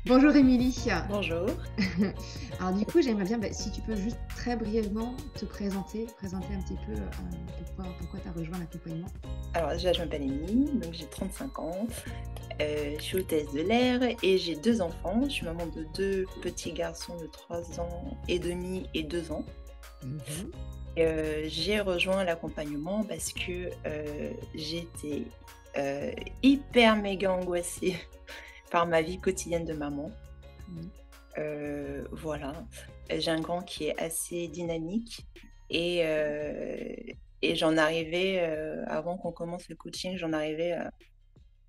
Bonjour Émilie. Bonjour. Alors du coup, j'aimerais bien, si tu peux juste très brièvement te présenter un petit peu pourquoi tu as rejoint l'accompagnement. Alors déjà, je m'appelle Émilie, donc j'ai 35 ans. Je suis hôtesse de l'air et j'ai 2 enfants. Je suis maman de 2 petits garçons de 3 ans et demi et 2 ans. Mhm. J'ai rejoint l'accompagnement parce que, j'étais, hyper méga angoissée par ma vie quotidienne de maman. Mhm. Voilà. J'ai un grand qui est assez dynamique et heu et j'en arrivais, avant qu'on commence le coaching, j'en arrivais à,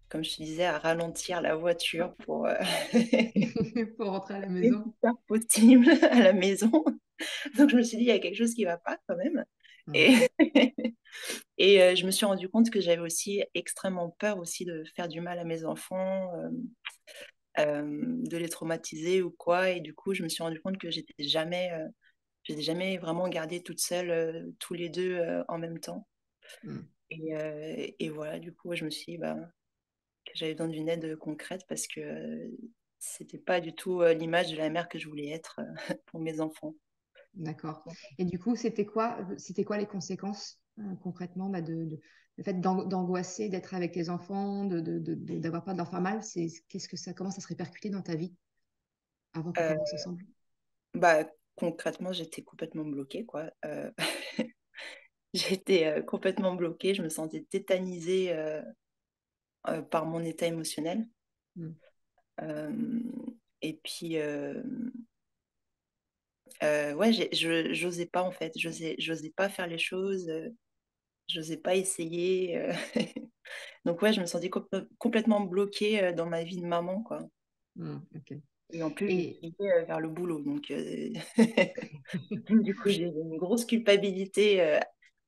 comme je te disais, à ralentir la voiture pour, Pour rentrer à la le maison. plus tard possible à la maison. Donc je me suis dit: «Il y a quelque chose qui va pas quand même» et Ouais. je me suis rendu compte que j'avais aussi extrêmement peur aussi de faire du mal à mes enfants, de les traumatiser ou quoi, et du coup, je me suis rendu compte que j'étais jamais vraiment gardée toute seule, tous les 2 en même temps, Mm. et voilà, du coup, je me suis dit, bah, que j'avais besoin d'une aide, concrète parce que, c'était pas du tout, l'image de la mère que je voulais être, pour mes enfants. D'accord. Et du coup, c'était quoi les conséquences concrètement le fait d'angoisser, d'être avec tes enfants, d'avoir peur de leur faire mal, comment ça se répercutait dans ta vie avant qu'on Heu, commence ensemble? Bah, concrètement, j'étais complètement bloquée, quoi, j'étais, complètement bloquée, je me sentais tétanisée, par mon état émotionnel. Mm. Et puis, ouais, j'osais pas en fait, j'osais pas faire les choses, j'osais pas essayer, donc ouais, je me sentais complètement bloquée, dans ma vie de maman, quoi, Mm. Ok. et en plus je Et suivais, vers le boulot, donc du coup, j'ai une grosse culpabilité,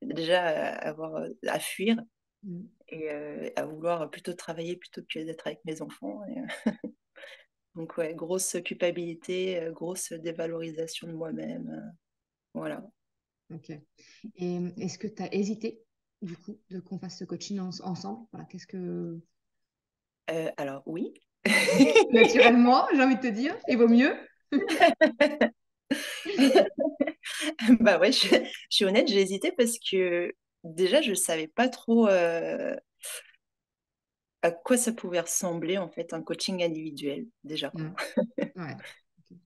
déjà à avoir, à fuir, mm. et à vouloir plutôt travailler plutôt que d'être avec mes enfants, donc ouais, grosse culpabilité, grosse dévalorisation de moi-même, voilà. Ok. Et est-ce que tu as hésité, du coup, de qu'on fasse ce coaching ensemble? Voilà, qu'est-ce que... Alors oui. Naturellement, j'ai envie de te dire, il vaut mieux. Bah ouais, je suis honnête, j'ai hésité parce que déjà je savais pas trop, à quoi ça pouvait ressembler en fait un coaching individuel, déjà. Mm. Ouais. Ok.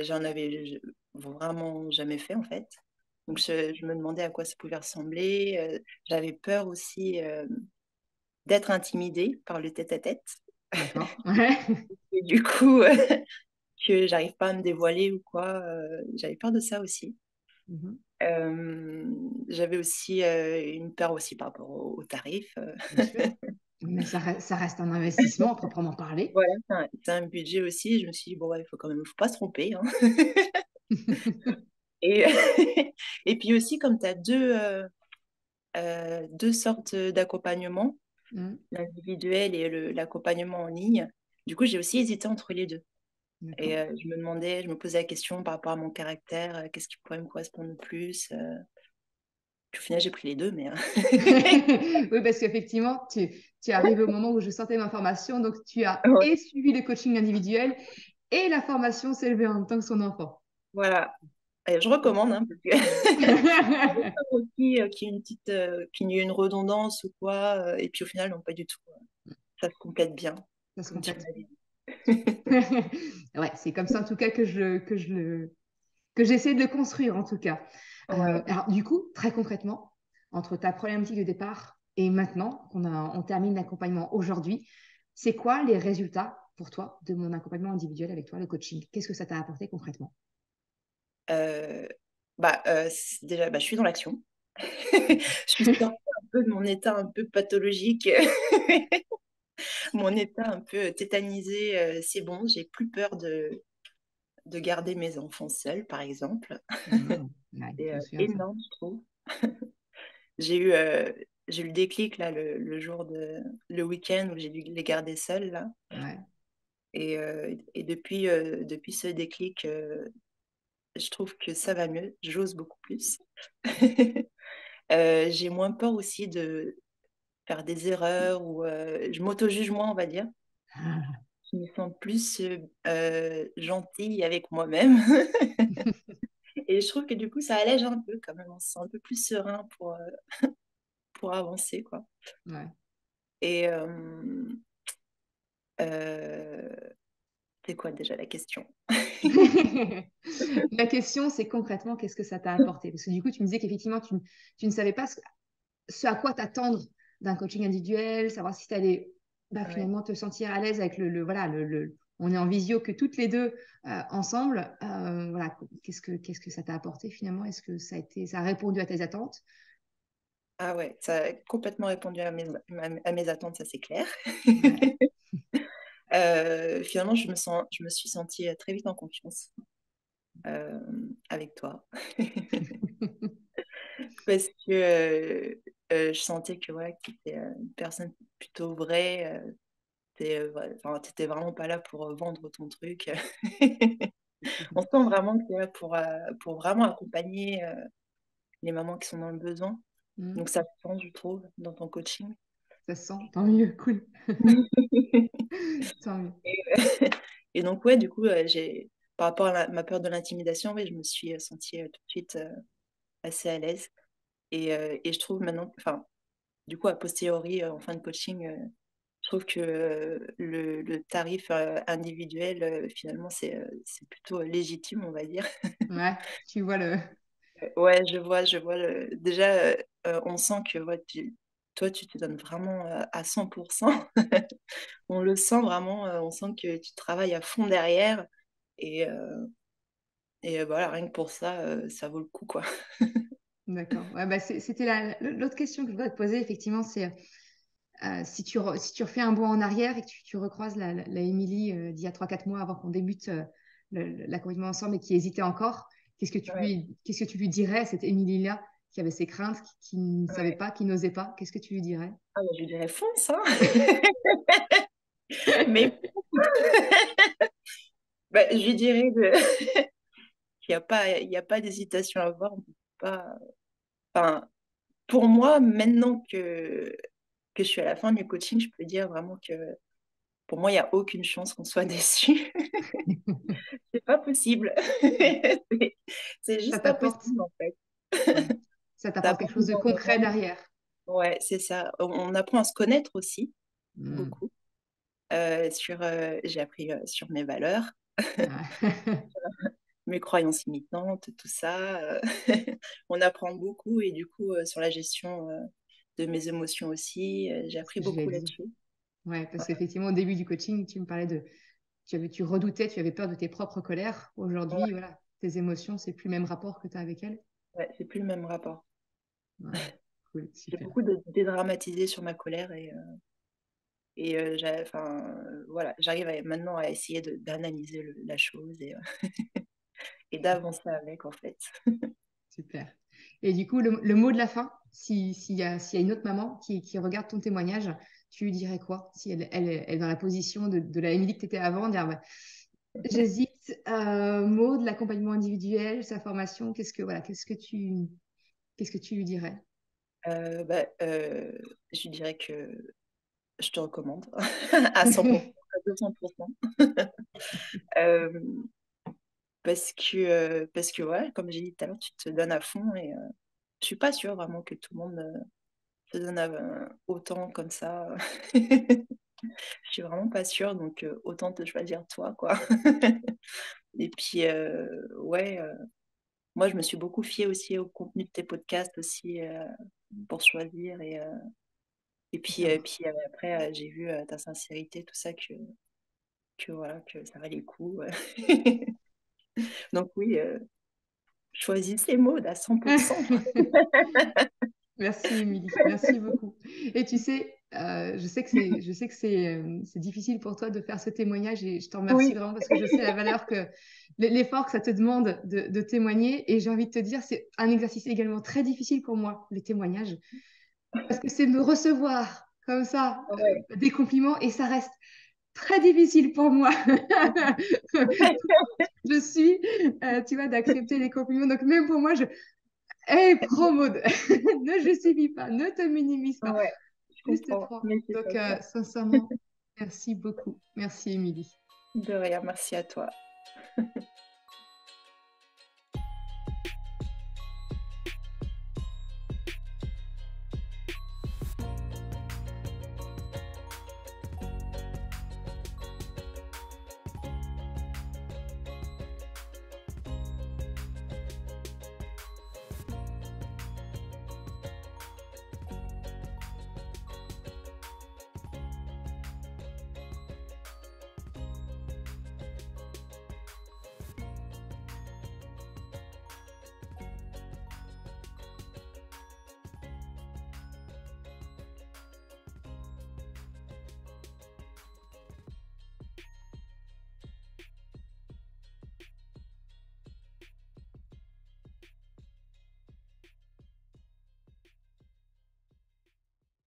J'en avais vraiment jamais fait en fait. Donc je me demandais à quoi ça pouvait ressembler, j'avais peur aussi, d'être intimidée par le tête-à-tête D'accord. Ouais. et du coup, que j'arrive pas à me dévoiler ou quoi, j'avais peur de ça aussi. Mhm. J'avais aussi, une peur aussi par rapport aux tarifs, Bien sûr. Mais ça reste un investissement à proprement parler. voilà, c'est un budget aussi. Je me suis dit: «Bon, ouais, faut pas se tromper, hein» et et puis aussi comme tu as 2 sortes, d'accompagnement, Mm. l'individuel et l'accompagnement en ligne. Du coup, j'ai aussi hésité entre les 2, et D'accord. je me posais la question par rapport à mon caractère, qu'est-ce qui pourrait me correspondre le plus, puis au final, j'ai pris les 2, mais Oui, parce qu'effectivement, tu arrives au moment où je sortais ma formation, donc tu as ouais, et suivi le coaching individuel et la formation s'élever en même temps que son enfant. voilà, et je recommande, hein, parce que aussi, qu'il y ait une redondance ou quoi, et puis au final, non, pas du tout, ça se complète bien, Ça se comme tu complète. m'as dit. Ouais, c'est comme ça en tout cas que j'essaie de le construire en tout cas. Ouais, Alors du coup, très concrètement, entre ta problématique de départ et maintenant on termine l'accompagnement aujourd'hui, c'est quoi les résultats pour toi de mon accompagnement individuel avec toi, le coaching? Qu'est-ce que ça t'a apporté concrètement? heu, bah, c déjà, bah, je suis dans l'action. Je suis sortie un peu de mon état un peu pathologique, mon état un peu tétanisé, c'est bon, j'ai plus peur de garder mes enfants seuls, par exemple. Ouais, C'est, je me souviens de ça. énorme, je trouve. J'ai eu, j'ai eu le déclic là, le week-end où j'ai dû les garder seuls là, Ouais. et depuis ce déclic, je trouve que ça va mieux, j'ose beaucoup plus. J'ai moins peur aussi de faire des erreurs ou je m'auto-juge moins, on va dire. je me sens plus gentille avec moi-même. Et je trouve que du coup, ça allège un peu quand même. On se sent un peu plus serein pour avancer, quoi. Ouais. Et euh, c'est quoi déjà la question? La question, c'est concrètement, qu'est-ce que ça t'a apporté? Parce que du coup, tu me disais qu'effectivement, tu ne savais pas ce à quoi t'attendre d'un coaching individuel, savoir si tu allais Ouais. finalement te sentir à l'aise avec voilà, on est en visio que toutes les deux ensemble. Voilà, qu'est-ce que ça t'a apporté finalement? Est-ce que ça a répondu à tes attentes? Ah ouais, ça a complètement répondu à mes attentes, ça c'est clair. Ouais. Finalement, je me suis sentie très vite en confiance euh, avec toi. Parce que je sentais que ouais, tu étais une personne plutôt vraie. T'étais vraiment pas là pour vendre ton truc. On sent vraiment que tu es là pour vraiment accompagner les mamans qui sont dans le besoin. Mm. Donc ça se sent, je trouve, dans ton coaching. Ça se sent, tant mieux, cool, tant mieux. Et, et donc, ouais, du coup, par rapport à ma peur de l'intimidation, ouais, je me suis sentie tout de suite assez à l'aise. Et je trouve maintenant, enfin, du coup, a posteriori, en fin de coaching, je trouve que le tarif individuel, finalement, c'est plutôt légitime, on va dire. Ouais, tu vois le. Ouais, je vois. Déjà, on sent que ouais, toi, tu te donnes vraiment à 100%. On le sent vraiment, on sent que tu travailles à fond derrière. Et, voilà, rien que pour ça, ça vaut le coup, quoi. D'accord. Ouais, bah, c'était l'autre question que je voudrais te poser, effectivement, c'est si tu refais un bond en arrière et que tu recroises la Émilie d'il y a 3 4 mois avant qu'on débute l'accompagnement ensemble et qui hésitait encore, Ouais, qu'est-ce que tu lui dirais à cette Émilie-là qui avait ses craintes, qui ne savait ouais. pas, qui n'osait pas? Qu'est-ce que tu lui dirais? Ah, bah, je dirais fonce, hein. Mais bah, je lui dirais qu'il y a pas d'hésitation à avoir. On peut pas... Enfin, pour moi, maintenant que je suis à la fin du coaching, je peux dire vraiment que pour moi, il n'y a aucune chance qu'on soit déçu. C'est pas possible. C'est c'est Ça juste pas t'apporte, possible, en fait. ouais, ça Ça t'apporte prend quelque chose de concret énormément. derrière. Ouais, c'est ça. On apprend à se connaître aussi, Hmm. beaucoup. J'ai appris sur mes valeurs, Ouais. mes croyances limitantes, tout ça. On apprend beaucoup et du coup, sur la gestion de mes émotions aussi, j'ai Ce appris que je l'ai beaucoup dit. là-dessus. Ouais, parce Ouais, qu'effectivement, au début du coaching, tu me parlais de, tu redoutais, tu avais peur de tes propres colères. Aujourd'hui, ouais, voilà, tes émotions, c'est plus le même rapport que tu as avec elles. ouais, c'est plus le même rapport. Ouais, cool, J'ai super. beaucoup dédramatisé sur ma colère enfin, voilà, j'arrive maintenant à essayer d'analyser la chose et d'avancer avec, en fait. Super. Et du coup, le mot de la fin, s'il y a une autre maman qui regarde ton témoignage, tu lui dirais quoi? Si elle est dans la position de la Émilie que tu étais avant, dire bah, j'hésite, mot de l'accompagnement individuel, sa formation, voilà, qu'est-ce que tu lui dirais? Je lui dirais que je te recommande à 100%, à 200%. Euh, parce que ouais, comme j'ai dit tout à l'heure, tu te donnes à fond et je suis pas sûre vraiment que tout le monde se donne autant comme ça. Je suis vraiment pas sûre, donc autant te choisir toi, quoi. Et puis, ouais, moi, je me suis beaucoup fiée aussi au contenu de tes podcasts aussi pour choisir. D'accord. Puis après, j'ai vu ta sincérité, tout ça, voilà, que ça valait le coup. Donc oui, choisis ces mots à 100%. Merci, Émilie. Merci beaucoup. Et tu sais, je sais que c'est difficile pour toi de faire ce témoignage et je t'en remercie Oui, vraiment parce que je sais la valeur l'effort que ça te demande de témoigner. Et j'ai envie de te dire, c'est un exercice également très difficile pour moi, les témoignages, parce que c'est me recevoir comme ça, ouais. des compliments et ça reste très difficile pour moi. Je suis, tu vois, d'accepter les compliments. Donc même pour moi, hey, prends mode, ne justifie pas, ne te minimise pas, Ouais, je juste comprends, prends. mais c'est Donc, pas ça. sincèrement, Merci beaucoup. Merci, Émilie. De rien, merci à toi.